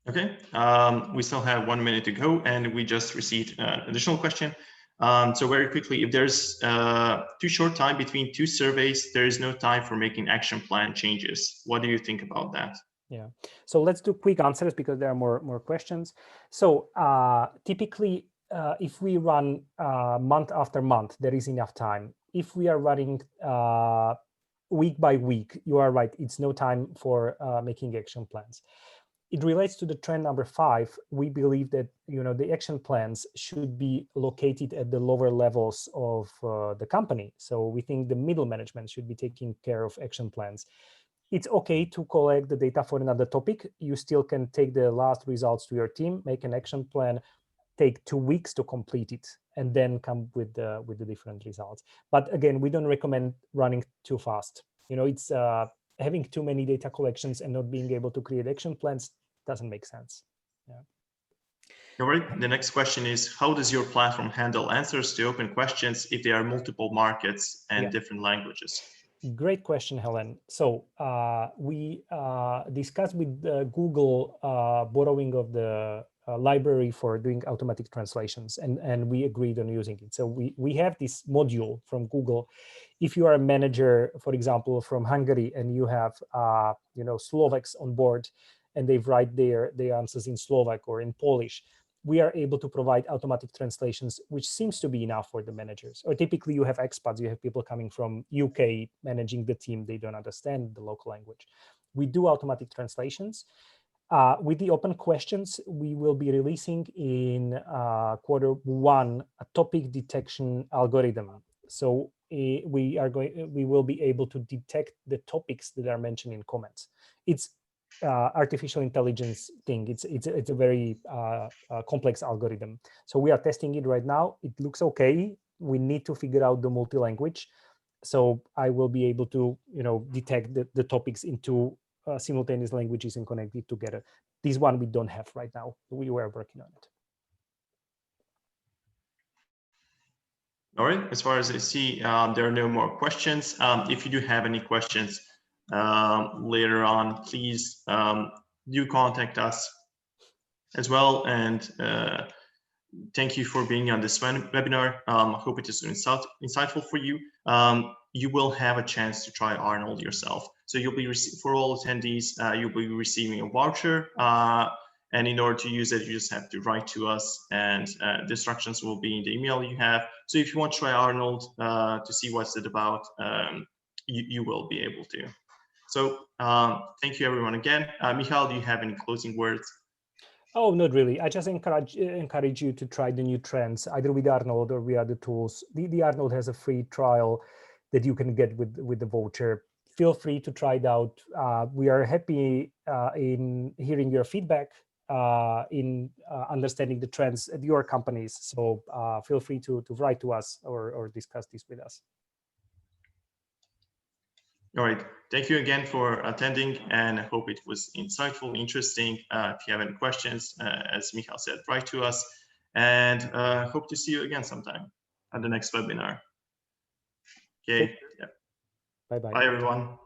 Okay, we still have 1 minute to go, and we just received an additional question. So very quickly, if there's too short time between two surveys, there is no time for making action plan changes. What do you think about that? Yeah, so let's do quick answers because there are more questions. So typically, if we run month after month, there is enough time. If we are running week by week, you are right, it's no time for making action plans. It relates to the trend number 5. We believe that the action plans should be located at the lower levels of the company. So we think the middle management should be taking care of action plans. It's okay to collect the data for another topic. You still can take the last results to your team, make an action plan, take 2 weeks to complete it, and then come with the different results. But again, we don't recommend running too fast. It's having too many data collections and not being able to create action plans doesn't make sense. Yeah. All right. The next question is, how does your platform handle answers to open questions if there are multiple markets and different languages? Great question, Helen. So we discussed with Google borrowing of the library for doing automatic translations, and we agreed on using it. So we have this module from Google. If you are a manager, for example, from Hungary, and you have Slovaks on board, and they write their answers in Slovak or in Polish, we are able to provide automatic translations, which seems to be enough for the managers. Or typically you have expats, you have people coming from UK managing the team, they don't understand the local language. We do automatic translations. With the open questions, we will be releasing in Q1 a topic detection algorithm. So we will be able to detect the topics that are mentioned in comments. It's artificial intelligence thing. It's a very complex algorithm. So we are testing it right now. It looks okay. We need to figure out the multi-language. So I will be able to detect the topics into simultaneous languages and connect it together. This one we don't have right now. We were working on it. All right. As far as I see, there are no more questions. If you do have any questions later on, please do contact us as well. And thank you for being on this webinar. I hope it is insightful for you. You will have a chance to try Arnold yourself. So you'll be for all attendees, you'll be receiving a voucher. And in order to use it, you just have to write to us, and the instructions will be in the email you have. So if you want to try Arnold to see what's it about, you will be able to. So thank you everyone again. Michal, do you have any closing words? Oh, not really. I just encourage you to try the new trends, either with Arnold or with other tools. The Arnold has a free trial that you can get with the voucher. Feel free to try it out. We are happy in hearing your feedback, in understanding the trends at your companies. So feel free to write to us or discuss this with us. All right. Thank you again for attending, and I hope it was insightful, interesting. If you have any questions, as Michal said, write to us, and hope to see you again sometime at the next webinar. Okay. Yeah. Bye-bye. Bye, everyone.